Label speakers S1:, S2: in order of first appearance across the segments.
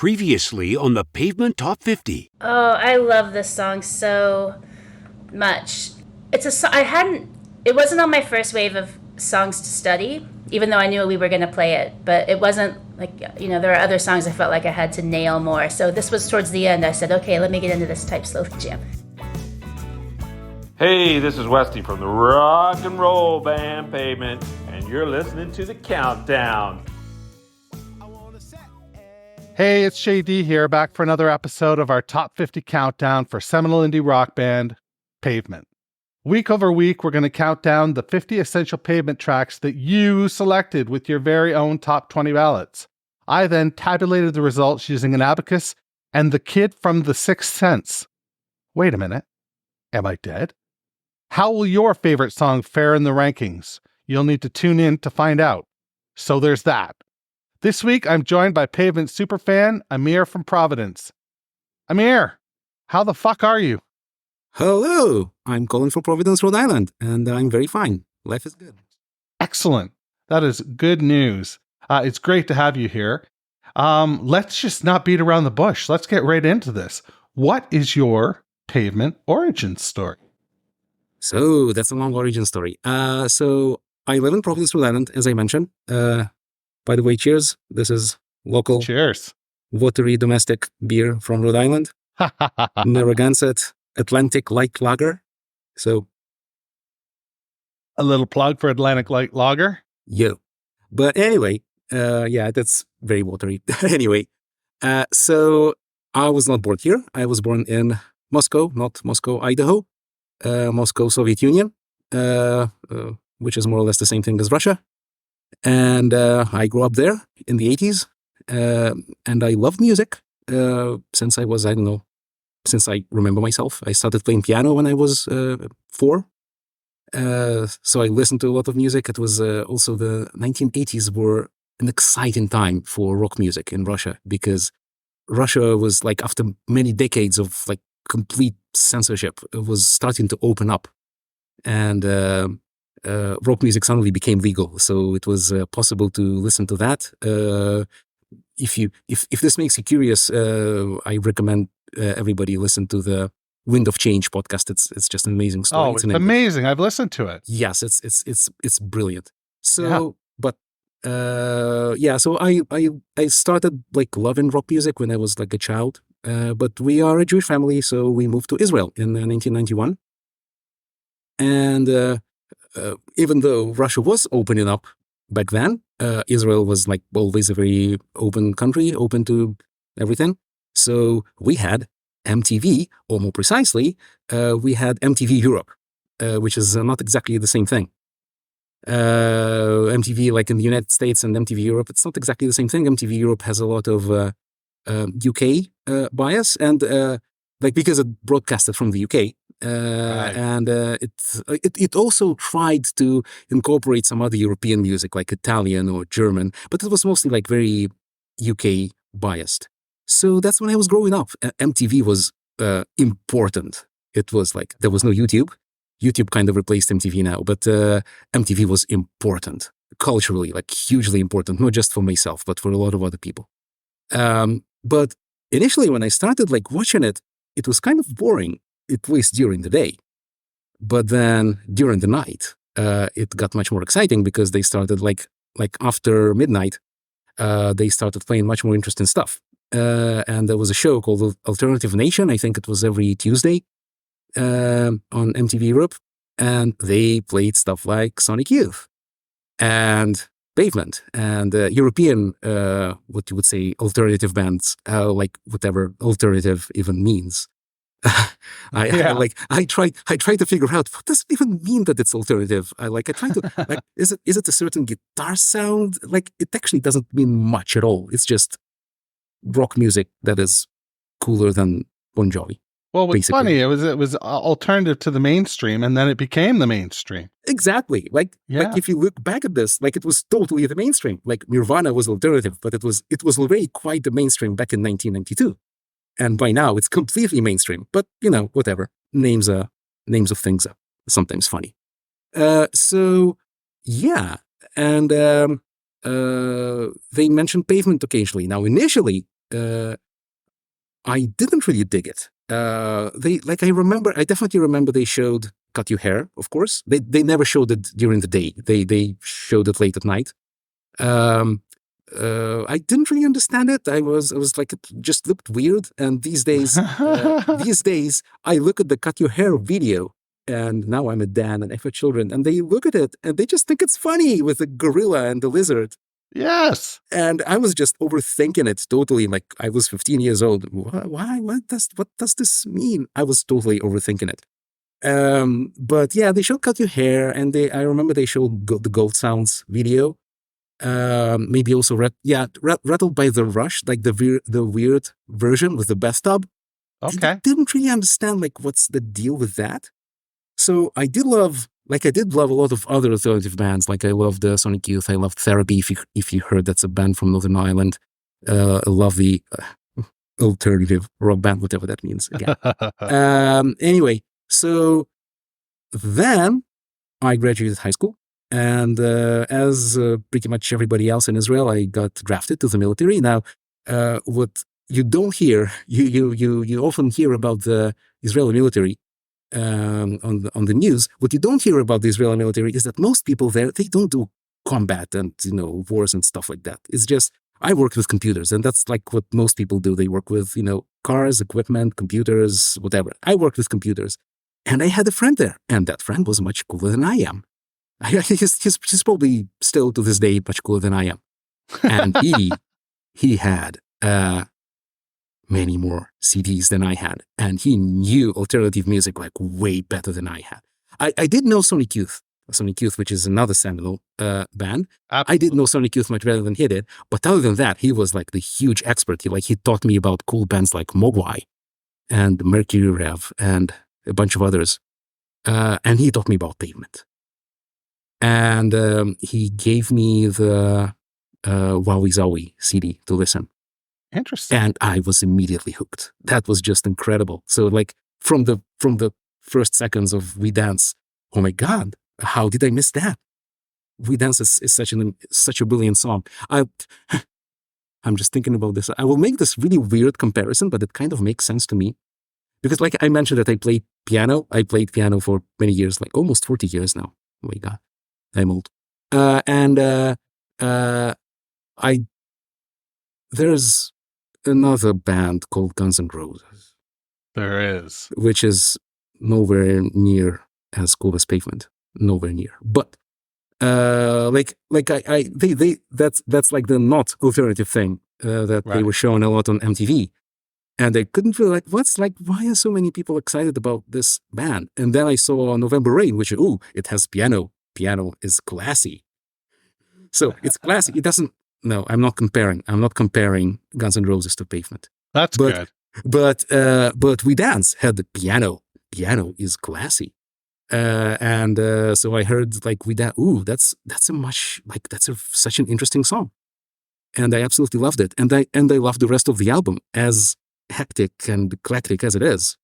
S1: Previously on the Pavement Top 50.
S2: Oh, I love this song so much. It wasn't on my first wave of songs to study, even though I knew we were going to play it, but it wasn't like, there are other songs I felt like I had to nail more. So this was towards the end. I said, okay, let me get into this type slowly jam.
S3: Hey, this is Westy from the rock and roll band Pavement, and you're listening to The Countdown.
S4: Hey, it's Shay here, back for another episode of our Top 50 Countdown for seminal indie rock band, Pavement. Week over week, we're going to count down the 50 essential Pavement tracks that you selected with your very own top 20 ballots. I then tabulated the results using an abacus and the kid from The Sixth Sense. Wait a minute. Am I dead? How will your favorite song fare in the rankings? You'll need to tune in to find out. So there's that. This week, I'm joined by Pavement superfan Amir from Providence. Amir, how the fuck are you?
S5: Hello, I'm calling from Providence, Rhode Island, and I'm very fine. Life is good.
S4: Excellent. That is good news. It's great to have you here. Let's just not beat around the bush. Let's get right into this. What is your Pavement origin story?
S5: So, that's a long origin story. So I live in Providence, Rhode Island, as I mentioned. By the way, cheers. This is local
S4: Cheers.
S5: Watery domestic beer from Rhode Island. Narragansett Atlantic-like lager. So,
S4: A little plug for Atlantic-like lager.
S5: yeah. But anyway, that's very watery. Anyway, so I was not born here. I was born in Moscow, not Moscow, Idaho. Moscow, Soviet Union, which is more or less the same thing as Russia. And I grew up there in the 80s, and I loved music since I was, since I remember myself. I started playing piano when I was 4. So I listened to a lot of music. It was also the 1980s were an exciting time for rock music in Russia, because Russia was like, after many decades of like complete censorship, it was starting to open up. And rock music suddenly became legal, so it was possible to listen to that. If this makes you curious, I recommend everybody listen to the Wind of Change podcast. It's just an amazing story.
S4: Oh, it's amazing! I've listened to it.
S5: Yes, it's brilliant. So, yeah. But so I started like loving rock music when I was like a child. But we are a Jewish family, so we moved to Israel in 1991, and even though Russia was opening up back then, Israel was like always a very open country, open to everything. So we had MTV, or more precisely, we had MTV Europe, which is not exactly the same thing. MTV, like in the United States, and MTV Europe, it's not exactly the same thing. MTV Europe has a lot of UK bias, and like because it broadcasted from the UK. Right. And it also tried to incorporate some other European music like Italian or German, but it was mostly like very UK biased. So that's when I was growing up. MTV was important. It was like, there was no YouTube. YouTube kind of replaced MTV now, but MTV was important culturally, like hugely important, not just for myself, but for a lot of other people. But initially when I started like watching it, it was kind of boring, at least during the day. But then during the night, it got much more exciting, because they started like after midnight, they started playing much more interesting stuff. And there was a show called Alternative Nation. I think it was every Tuesday on MTV Europe. And they played stuff like Sonic Youth and Pavement and European, what you would say, alternative bands, like whatever alternative even means. I try to figure out, what does it even mean that it's alternative? I try to like, is it a certain guitar sound? Like, it actually doesn't mean much at all. It's just rock music that is cooler than Bon Jovi.
S4: Well, what's funny, it was alternative to the mainstream, and then it became the mainstream.
S5: Exactly. Like if you look back at this, like it was totally the mainstream. Like Nirvana was alternative, but it was already quite the mainstream back in 1992. And by now it's completely mainstream. But whatever. Names of things are sometimes funny. So yeah, and they mentioned Pavement occasionally. Now initially I didn't really dig it. I definitely remember they showed Cut Your Hair, of course. They never showed it during the day. They showed it late at night. I didn't really understand it. I was like, it just looked weird. And these days, I look at the Cut Your Hair video, and now I'm a dad and I have children, and they look at it and they just think it's funny with the gorilla and the lizard.
S4: Yes.
S5: And I was just overthinking it totally. Like, I was 15 years old. Why? What does this mean? I was totally overthinking it. But yeah, they showed Cut Your Hair, and I remember they showed the Gold Sounds video. Maybe also Rattled by the Rush, like the weird version with the bathtub.
S4: Okay.
S5: I didn't really understand like what's the deal with that. So I did love a lot of other alternative bands. Like I loved Sonic Youth. I loved Therapy. If you heard, that's a band from Northern Ireland. A lovely alternative rock band, whatever that means. Again. Anyway, so then I graduated high school. And as pretty much everybody else in Israel, I got drafted to the military. Now, what you don't hear, you often hear about the Israeli military on the news. What you don't hear about the Israeli military is that most people there, they don't do combat and wars and stuff like that. It's just, I worked with computers, and that's like what most people do. They work with cars, equipment, computers, whatever. I worked with computers, and I had a friend there, and that friend was much cooler than I am. He's probably still to this day much cooler than I am, and he had many more CDs than I had, and he knew alternative music like way better than I had. I did know Sonic Youth, which is another seminal band.
S4: Absolutely.
S5: I did know Sonic Youth much better than he did, but other than that, he was like the huge expert. He taught me about cool bands like Mogwai and Mercury Rev and a bunch of others, and he taught me about Pavement. And he gave me the Wowie Zowie CD to listen.
S4: Interesting.
S5: And I was immediately hooked. That was just incredible. So like from the first seconds of We Dance, oh my God, how did I miss that? We Dance is such a brilliant song. I'm just thinking about this. I will make this really weird comparison, but it kind of makes sense to me. Because like I mentioned that I played piano. I played piano for many years, like almost 40 years now. Oh my God. I'm old. There's another band called Guns N' Roses.
S4: There is.
S5: Which is nowhere near as cool as Pavement. Nowhere near. But that's like the not alternative thing that they were showing a lot on MTV. And I couldn't feel like, why are so many people excited about this band? And then I saw November Rain, which, it has piano. Piano is classy. So it's classy. It doesn't, no, I'm not comparing Guns N' Roses to Pavement.
S4: That's good.
S5: But We Dance had the piano. Piano is classy. So I heard like We Dance, that's such an interesting song. And I absolutely loved it. And I loved the rest of the album, as hectic and eclectic as it is.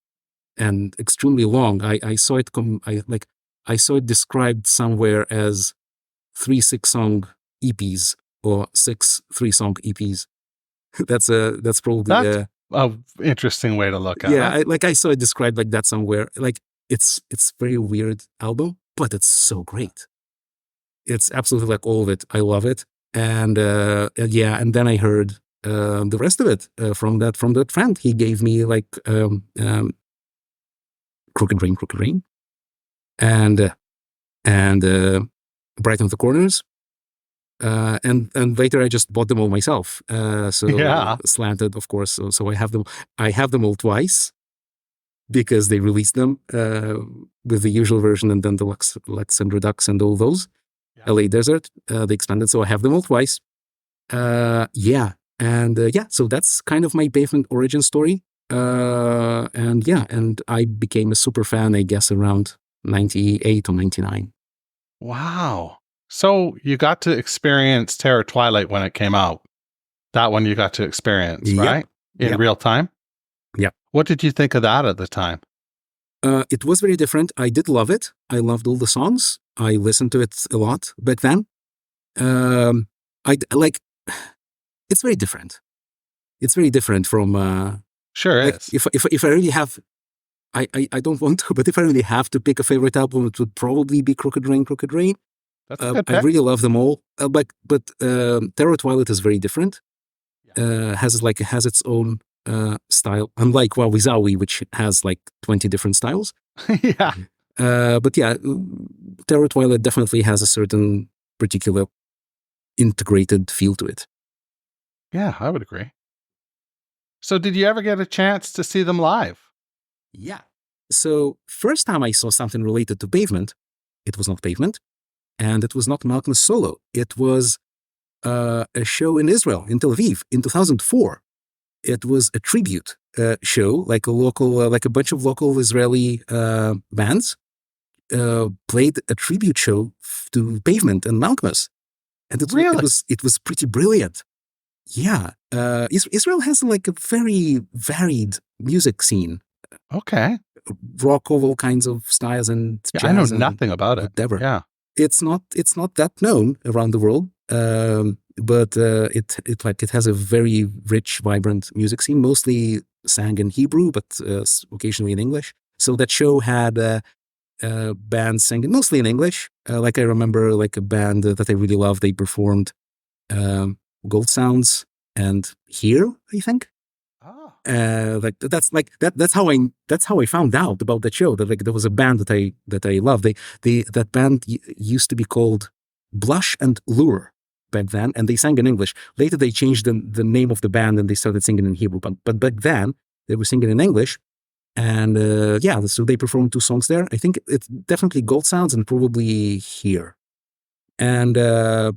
S5: And extremely long. I saw it I saw it described somewhere as 3 6-song EPs or 6 3-song EPs. That's probably
S4: an interesting way to look at
S5: it. Yeah, I saw it described like that somewhere. Like it's very weird album, but it's so great. It's absolutely like all of it. I love it. And and then I heard the rest of it from that friend. He gave me like Crooked Rain. And Brighten the Corners, and later I just bought them all myself. Slanted, of course. So I have them all twice because they released them with the usual version and then the Lux and Redux and all those. LA Desert, the expanded. So I have them all twice. So that's kind of my Pavement origin story. And I became a super fan, I guess, around 98 or 99.
S4: Wow. So you got to experience Terror Twilight when it came out. That one you got to experience, right? In real time?
S5: Yeah.
S4: What did you think of that at the time?
S5: It was very different. I did love it. I loved all the songs. I listened to it a lot back then. It's very different. It's very different from
S4: Sure
S5: like
S4: is.
S5: if I really have, I don't want to, but if I really have to pick a favorite album, it would probably be Crooked Rain. Crooked Rain.
S4: That's a good
S5: I
S4: pick.
S5: really love them all, but Terror Twilight is very different. Has its own style, unlike Wowie Zowie, which has like 20 different styles.
S4: Yeah.
S5: But yeah, Terror Twilight definitely has a certain particular integrated feel to it.
S4: Yeah, I would agree. So did you ever get a chance to see them live?
S5: Yeah. So first time I saw something related to Pavement, it was not Pavement, and it was not Malcolm's solo. It was a show in Israel, in Tel Aviv, in 2004. It was a tribute show, like a bunch of local Israeli bands played a tribute show to Pavement and Malcolmus, and it was pretty brilliant. Yeah, Israel has like a very varied music scene.
S4: Okay.
S5: Rock of all kinds of styles and jazz.
S4: I know nothing about it.
S5: Whatever.
S4: Yeah.
S5: It's not that known around the world, but it has a very rich, vibrant music scene. Mostly sang in Hebrew, but occasionally in English. So that show had bands singing mostly in English. Like I remember, like a band that I really love. They performed Gold Sounds and Here, I think. That's how I found out about that show. That like there was a band that I love. That band used to be called Blush and Lure back then, and they sang in English. Later they changed the name of the band and they started singing in Hebrew. But back then they were singing in English, and so they performed 2 songs there. I think it's definitely Gold Sounds and probably Here. And there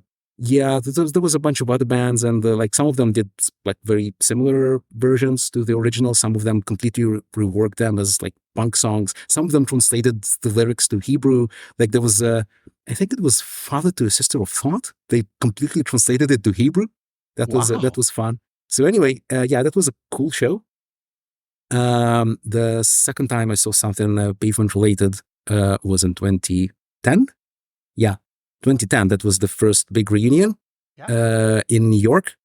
S5: was a bunch of other bands, and like some of them did like very similar versions to the original. Some of them completely reworked them as like punk songs. Some of them translated the lyrics to Hebrew. Like there was, I think it was Father to a Sister of Thought. They completely translated it to Hebrew. That was fun. So anyway, that was a cool show. The second time I saw something Pavement related was in 2010. Yeah. 2010, that was the first big reunion in New York,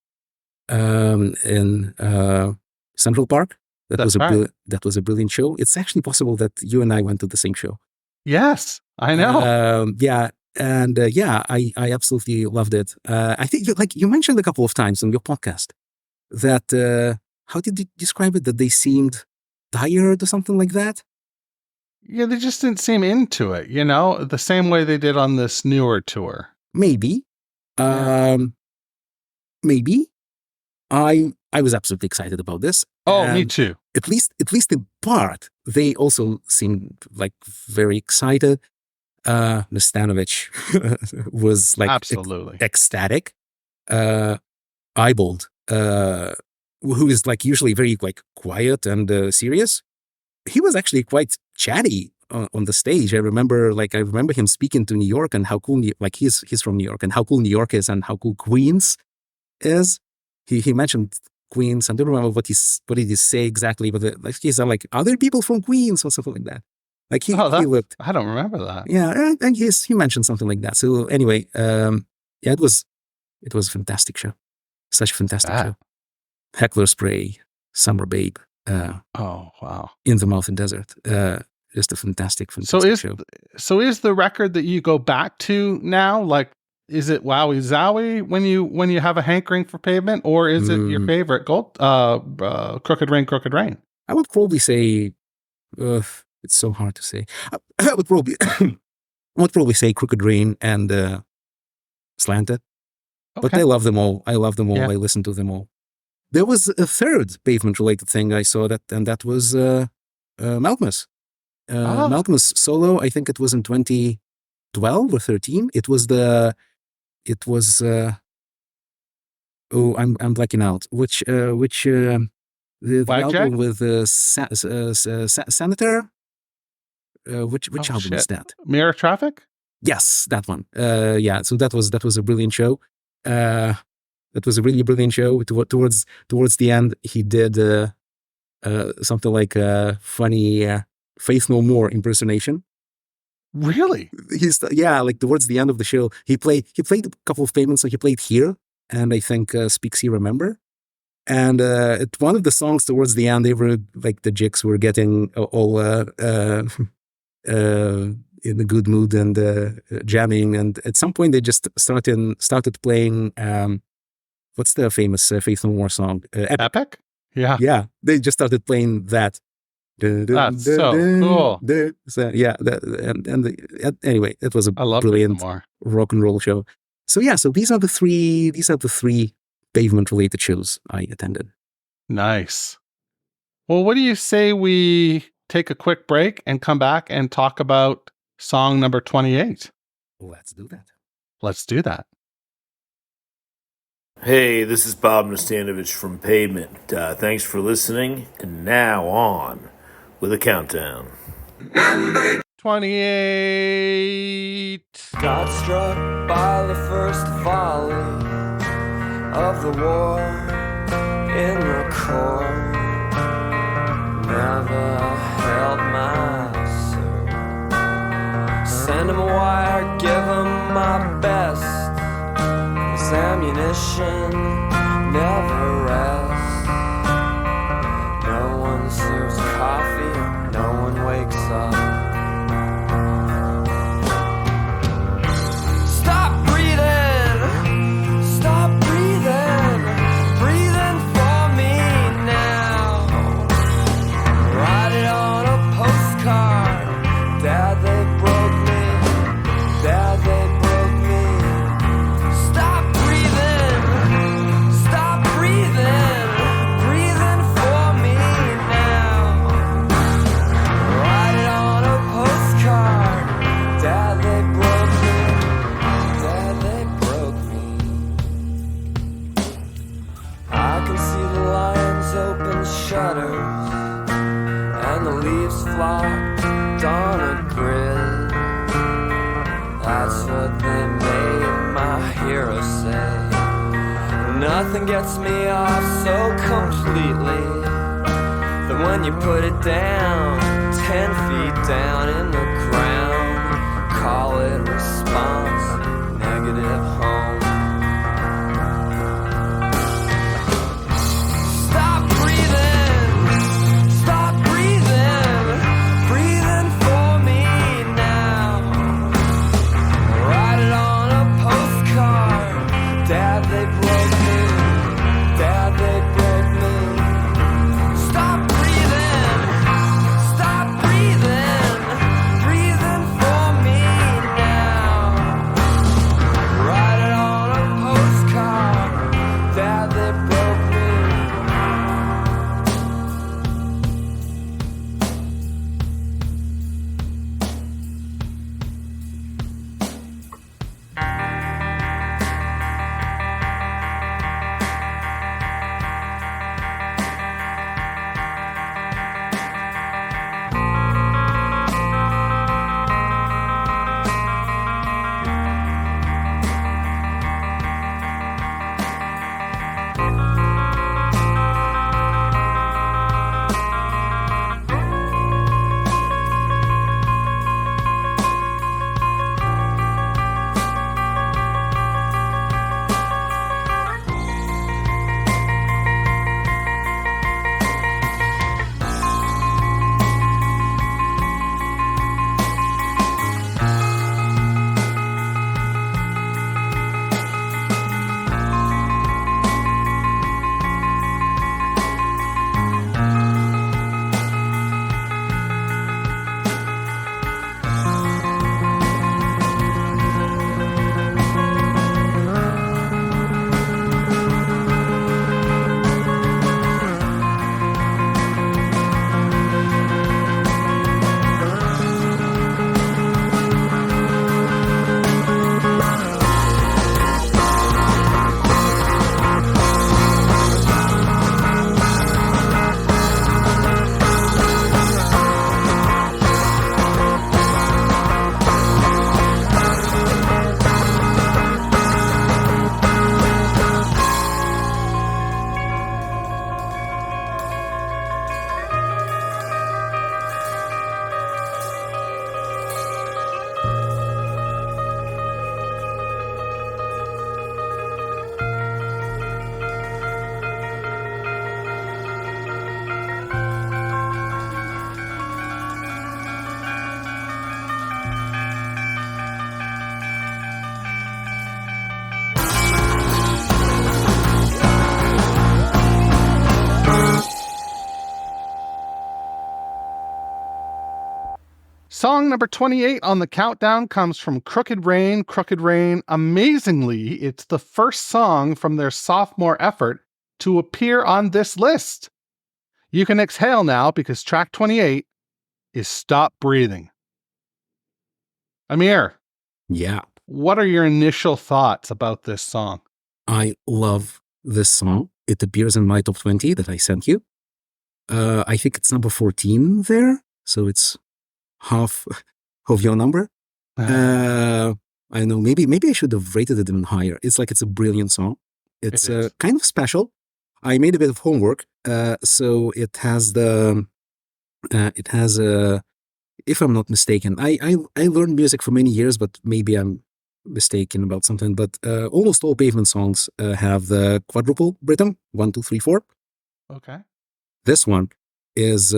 S5: in Central Park. That was a brilliant show. It's actually possible that you and I went to the same show.
S4: Yes, I know.
S5: I absolutely loved it. I think you mentioned a couple of times on your podcast that how did you describe it? That they seemed tired or something like that.
S4: Yeah, they just didn't seem into it, the same way they did on this newer tour.
S5: Maybe. Maybe. I was absolutely excited about this.
S4: Oh, me too.
S5: At least in part, they also seemed like very excited. Nastanovich was like
S4: absolutely
S5: ecstatic. Eyebold, who is like usually very like quiet and serious, he was actually quite chatty on the stage. I remember him speaking to New York and how cool, he's from New York, and how cool New York is and how cool Queens is. He mentioned Queens. I don't remember what did he say exactly, but he's like, are there people from Queens or something like that? Like he looked.
S4: I don't remember that.
S5: Yeah, and he mentioned something like that. So anyway, it was a fantastic show. Such a fantastic show. Heckler Spray, Summer Babe.
S4: Oh wow!
S5: In the Mountain Desert, just a fantastic show.
S4: So is the record that you go back to now, like, is it Wowie Zowie when you have a hankering for Pavement, or is it your favorite Crooked Rain?
S5: I would probably say, it's so hard to say. I would probably say Crooked Rain and Slanted, but I love them all. Yeah. I listen to them all. There was a third Pavement-related thing I saw and that was Malcolmus. Malcolmus solo. I think it was in 2012 or 13. It was I'm blacking out. Which the album with Senator. Which album is that?
S4: Mirror Traffic.
S5: Yes, that one. So that was a brilliant show. That was a really brilliant show. Towards the end, he did something like a funny Faith No More impersonation.
S4: Really?
S5: Like towards the end of the show, he played a couple of Pavements. So he played Here, and I think Speak See Remember. And at one of the songs towards the end, they were like the Jigs were getting all in a good mood and jamming. And at some point, they just started playing. What's the famous Faith No More song?
S4: Epic? Yeah.
S5: Yeah, they just started playing that.
S4: That's so cool.
S5: So, yeah, anyway, it was a brilliant rock and roll show. So yeah, so these are the three Pavement-related shows I attended.
S4: Nice. Well, what do you say we take a quick break and come back and talk about song number 28?
S5: Let's do that.
S4: Let's do that.
S3: Hey, this is Bob Nastanovich from Pavement. Thanks for listening. And now on with a countdown.
S4: 28.
S6: Got struck by the first volley of the war in the core. Never held my soul. Send him a wire, give him my best. His ammunition never rests. No one serves coffee, no one wakes up. Stop breathing, breathing for me now. Write it on a postcard. Dad, they broke me. Dad, they broke me. Stop breathing, breathing for me now. Write it on a postcard. Dad, they broke me. Dad, they broke me. I can see the lion's open shutters and the leaves flocked on a grid. That's what they made my hero say. Nothing gets me off so completely that when you put it down 10 feet down in the ground, call it response, negative home. Stop breathing, breathing for me now. Write it on a postcard. Dad, they broke me. Dad, they broke me. Stop breathing, breathing for me now. Write it on
S4: Song number 28 on the countdown comes from Crooked Rain. Crooked Rain, amazingly, it's the first song from their sophomore effort to appear on this list. You can exhale now because track 28 is Stop Breathing. Amir,
S5: Yeah,
S4: what are your initial thoughts about this song?
S5: I love this song. It appears in my top 20 that I sent you. I think it's number 14 there, so it's half of your number. I know, maybe I should have rated it even higher. It's a brilliant song. It's
S4: It is.
S5: kind of special. I made a bit of homework, so it has if I'm not mistaken, I learned music for many years, but maybe I'm mistaken about something. But almost all Pavement songs have the quadruple rhythm, 1, 2, 3, 4.
S4: Okay.
S5: This one is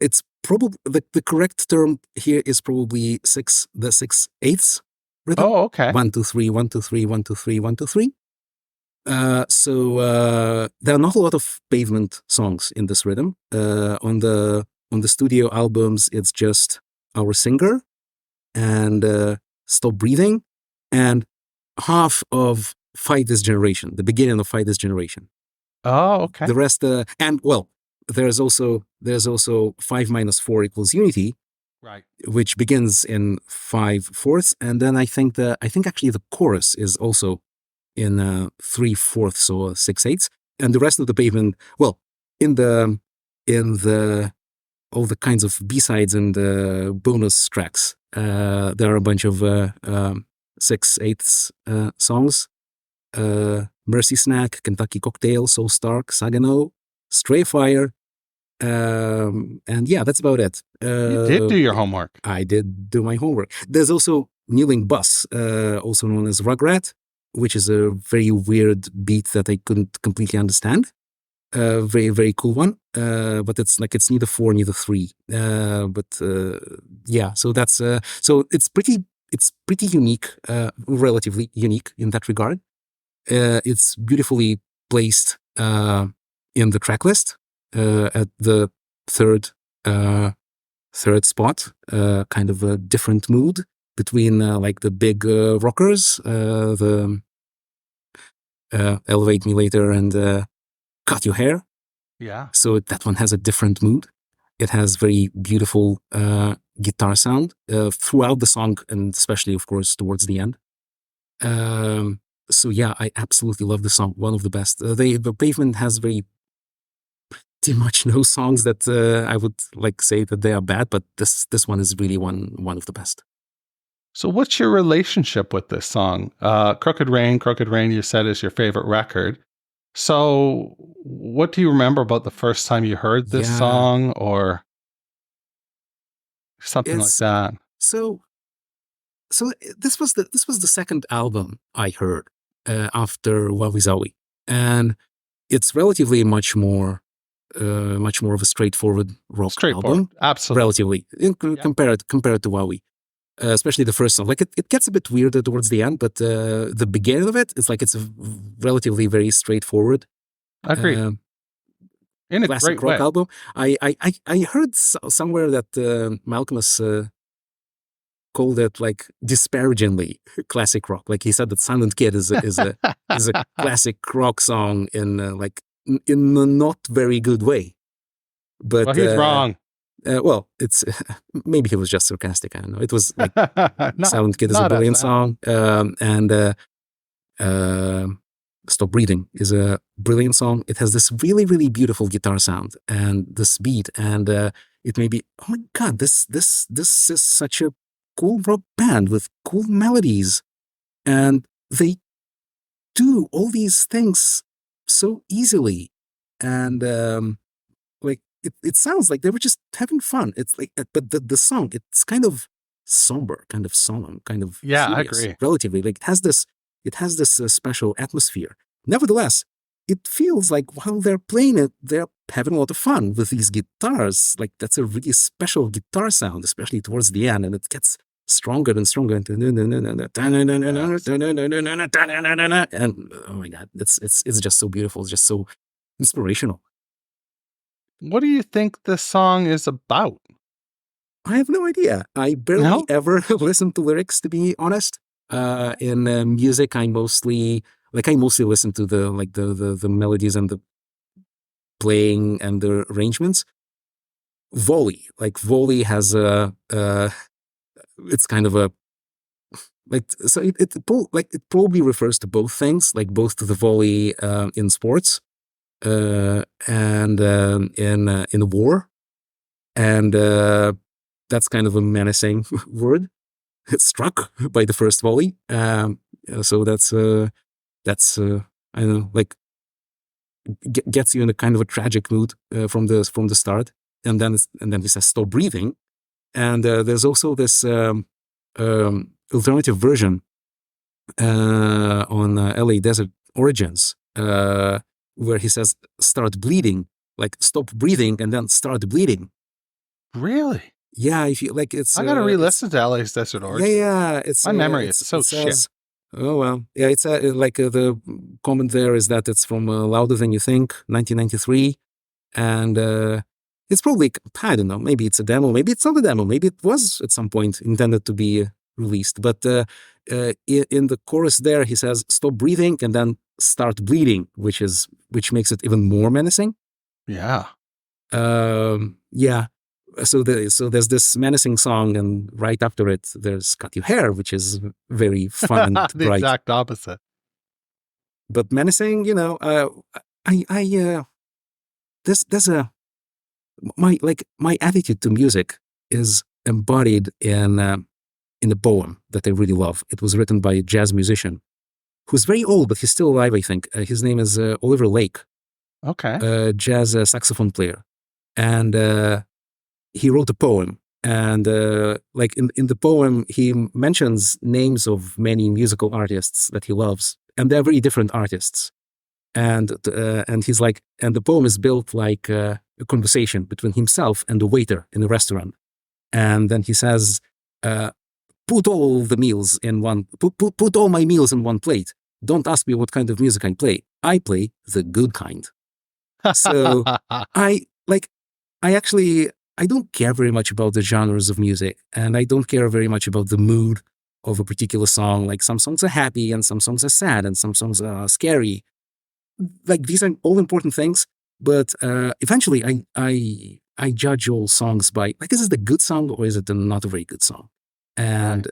S5: it's probably the correct term here is probably 6/8 rhythm.
S4: Oh, okay.
S5: 1, 2, 3, 1, 2, 3, 1, 2, 3, 1, 2, 3. So there are not a lot of Pavement songs in this rhythm. On the studio albums, it's just Our Singer and Stop Breathing and half of Fight This Generation, the beginning of Fight This Generation.
S4: Oh, okay.
S5: The rest, and well, there's also 5 minus 4 equals Unity,
S4: Right.
S5: which begins in 5/4, and then I think actually the chorus is also in 3/4 or 6/8, and the rest of the Pavement, well, in the all the kinds of B-sides and bonus tracks, there are a bunch of 6/8 songs. Mercy Snack, Kentucky Cocktail, So Stark, Saginaw, Stray Fire, and yeah, that's about it.
S4: You did do your homework.
S5: I did do my homework. There's also Kneeling Bus, also known as Rugrat, which is a very weird beat that I couldn't completely understand. Very, very cool one. But it's neither 4, neither 3. Yeah, so that's so it's pretty unique, relatively unique in that regard. It's beautifully placed in the track list at the third spot, kind of a different mood between like the big rockers, the Elevate Me Later and Cut Your Hair.
S4: Yeah.
S5: So that one has a different mood. It has very beautiful guitar sound throughout the song, and especially, of course, towards the end. So yeah, I absolutely love the song. One of the best. The Pavement has very pretty much no songs that I would like say that they are bad, but this one is really one of the best.
S4: So what's your relationship with this song? Crooked Rain, you said, is your favorite record. So what do you remember about the first time you heard this song or something like that?
S5: So this was the second album I heard after Watery, and it's relatively much more of a straightforward rock album.
S4: Absolutely.
S5: Relatively compared to Watery. Especially the first song, like it gets a bit weirder towards the end, but the beginning of it's a relatively very straightforward.
S4: Agreed. In a
S5: classic
S4: great
S5: rock
S4: way.
S5: album. I heard somewhere that Malcolm called it like disparagingly classic rock. Like he said that Silent Kid is a classic rock song in a not very good way. But
S4: well, he's wrong.
S5: Well, it's maybe he was just sarcastic. I don't know. It was like Silent Kid is a brilliant song, and Stop Breathing is a brilliant song. It has this really, really beautiful guitar sound and this beat, and it may be, oh my god, this is such a cool rock band with cool melodies, and they do all these things so easily, and it sounds like they were just having fun. It's like, but the song, it's kind of somber, kind of solemn, kind of
S4: serious, I agree.
S5: Relatively, like it has this special atmosphere. Nevertheless, it feels like while they're playing it, they're having a lot of fun with these guitars. Like that's a really special guitar sound, especially towards the end, and it gets stronger and stronger. And oh my god, it's just so beautiful. It's just so inspirational.
S4: What do you think this song is about?
S5: I have no idea. I barely ever listen to lyrics, to be honest. In music, I mostly listen to the melodies and the playing and the arrangements. Volley has it's kind of a it probably refers to both things, like both to the volley in sports and in war, and that's kind of a menacing word. It's struck by the first volley, so that's I don't know, like gets you in a kind of a tragic mood from the start, and then he says stop breathing, and there's also this alternative version on LA Desert Origins where he says start bleeding, like stop breathing and then start bleeding.
S4: Really?
S5: Yeah, if you like, it's.
S4: I gotta re-listen to LA's Desert Origins.
S5: Yeah. It's
S4: my memory. It's so
S5: shit. Oh well, yeah. It's the comment there is that it's from Louder Than You Think, 1993, and it's probably, I don't know. Maybe it's a demo. Maybe it's not a demo. Maybe it was at some point intended to be released. But in the chorus there, he says stop breathing and then start bleeding, which makes it even more menacing.
S4: Yeah.
S5: Yeah. So there's this menacing song, and right after it, there's Cut Your Hair, which is very fun and
S4: the
S5: bright.
S4: exact opposite.
S5: But menacing, my attitude to music is embodied in a poem that I really love. It was written by a jazz musician who's very old, but he's still alive, I think. His name is Oliver Lake.
S4: Okay.
S5: A jazz saxophone player. And he wrote a poem. And in the poem, he mentions names of many musical artists that he loves. And they're very different artists. And he's like, and the poem is built like a conversation between himself and the waiter in a restaurant. And then he says, put all my meals in one plate. Don't ask me what kind of music I play. I play the good kind. So I don't care very much about the genres of music, and I don't care very much about the mood of a particular song. Like some songs are happy and some songs are sad and some songs are scary. Like these are all important things, but eventually I judge all songs by, like, is it a good song or is it not a very good song? And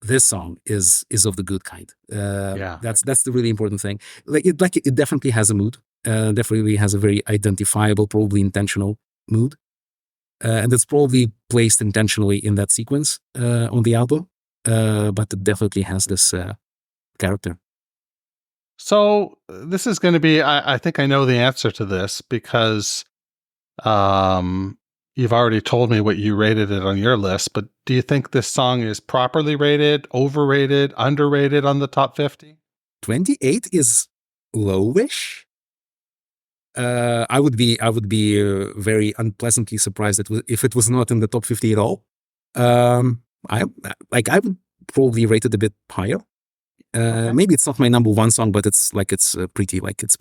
S5: this song is of the good kind. That's the really important thing. It definitely has a mood. Definitely has a very identifiable, probably intentional mood. And it's probably placed intentionally in that sequence on the album, but it definitely has this character.
S4: So this is going to be, I think I know the answer to this because you've already told me what you rated it on your list, but do you think this song is properly rated, overrated, underrated on the top 50?
S5: 28 is lowish. I would be very unpleasantly surprised if it was not in the top 50 at all. I would probably rate it a bit higher. Okay. Maybe it's not my number one song, but it's pretty high. It's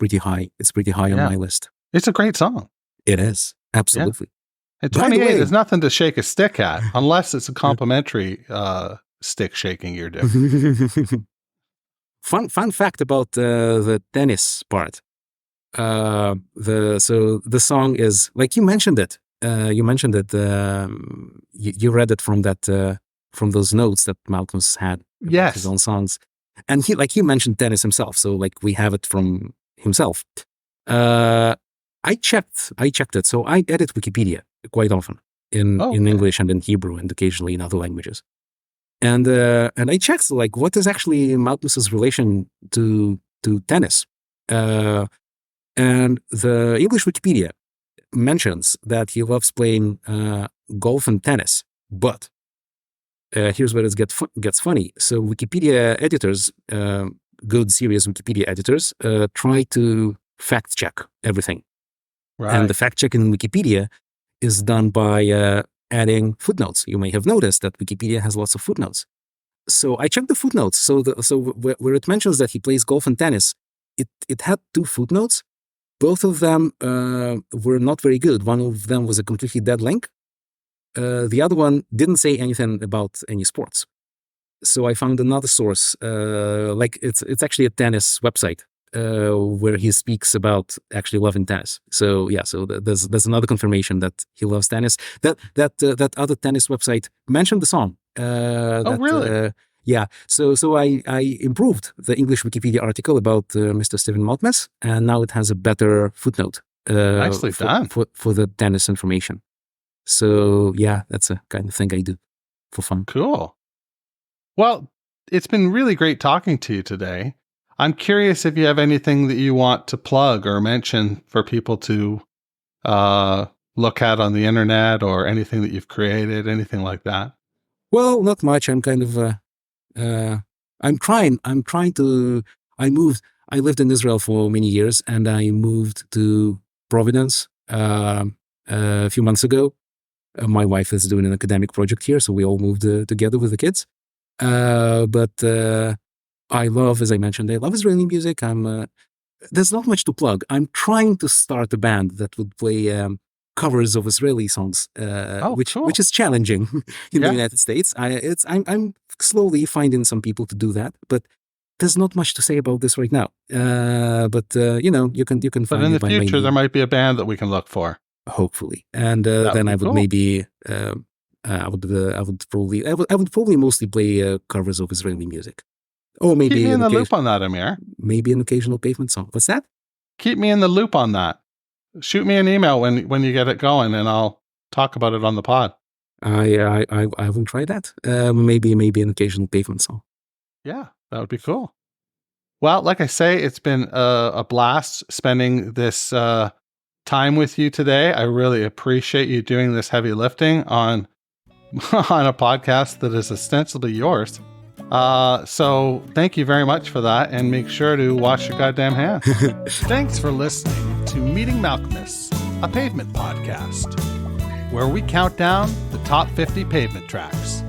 S5: pretty high on my list.
S4: It's a great song.
S5: It is, absolutely.
S4: Yeah. And 28 is nothing to shake a stick at, unless it's a complimentary stick shaking you're doing.
S5: Fun fact about the tennis part. The song is, like, you mentioned it. You mentioned it. You read it from from those notes that Malcolm's had.
S4: Yes.
S5: His own songs, and he mentioned tennis himself. So like we have it from himself. I checked it. So I edit Wikipedia quite often in English and in Hebrew and occasionally in other languages. And I checked like what is actually Malcolm's relation to tennis. And the English Wikipedia mentions that he loves playing golf and tennis. But here's where it gets funny. So Wikipedia editors, good serious Wikipedia editors, try to fact check everything. Right. And the fact checking in Wikipedia is done by adding footnotes. You may have noticed that Wikipedia has lots of footnotes. So I checked the footnotes. So where it mentions that he plays golf and tennis, it had two footnotes. Both of them were not very good. One of them was a completely dead link. The other one didn't say anything about any sports. So I found another source, it's actually a tennis website where he speaks about actually loving tennis. So yeah, there's another confirmation that he loves tennis. That other tennis website mentioned the song.
S4: Really?
S5: Yeah. So I improved the English Wikipedia article about Mr. Steven Malkmus, and now it has a better footnote.
S4: Nicely done
S5: for the tennis information. So yeah, that's a kind of thing I do for fun.
S4: Cool. Well, it's been really great talking to you today. I'm curious if you have anything that you want to plug or mention for people to look at on the internet, or anything that you've created, anything like that.
S5: Well, not much. I'm kind of I'm trying to. I lived in Israel for many years, and I moved to Providence a few months ago. My wife is doing an academic project here, so we all moved together with the kids. But I love, as I mentioned, I love Israeli music. There's not much to plug. I'm trying to start a band that would play covers of Israeli songs, which is challenging in the United States. I'm slowly finding some people to do that, but there's not much to say about this right now. But you can find.
S4: But in the future, there might be a band that we can look for.
S5: Hopefully, and then I would maybe. I would probably mostly play covers of Israeli music, or maybe
S4: keep me in the loop on that, Amir.
S5: Maybe an occasional Pavement song. What's that?
S4: Keep me in the loop on that. Shoot me an email when you get it going, and I'll talk about it on the pod.
S5: I will try that. Maybe an occasional Pavement song.
S4: Yeah, that would be cool. Well, like I say, it's been a blast spending this time with you today. I really appreciate you doing this heavy lifting on a podcast that is ostensibly yours. So thank you very much for that, and make sure to wash your goddamn hands. Thanks for listening to Meeting Malkmus, a Pavement podcast, where we count down the top 50 Pavement tracks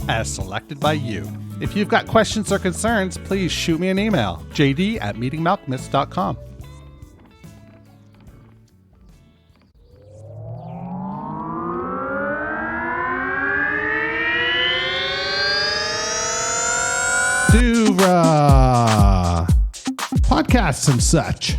S4: as selected by you. If you've got questions or concerns, please shoot me an email, jd@meetingmalkmus.com. To podcasts and such.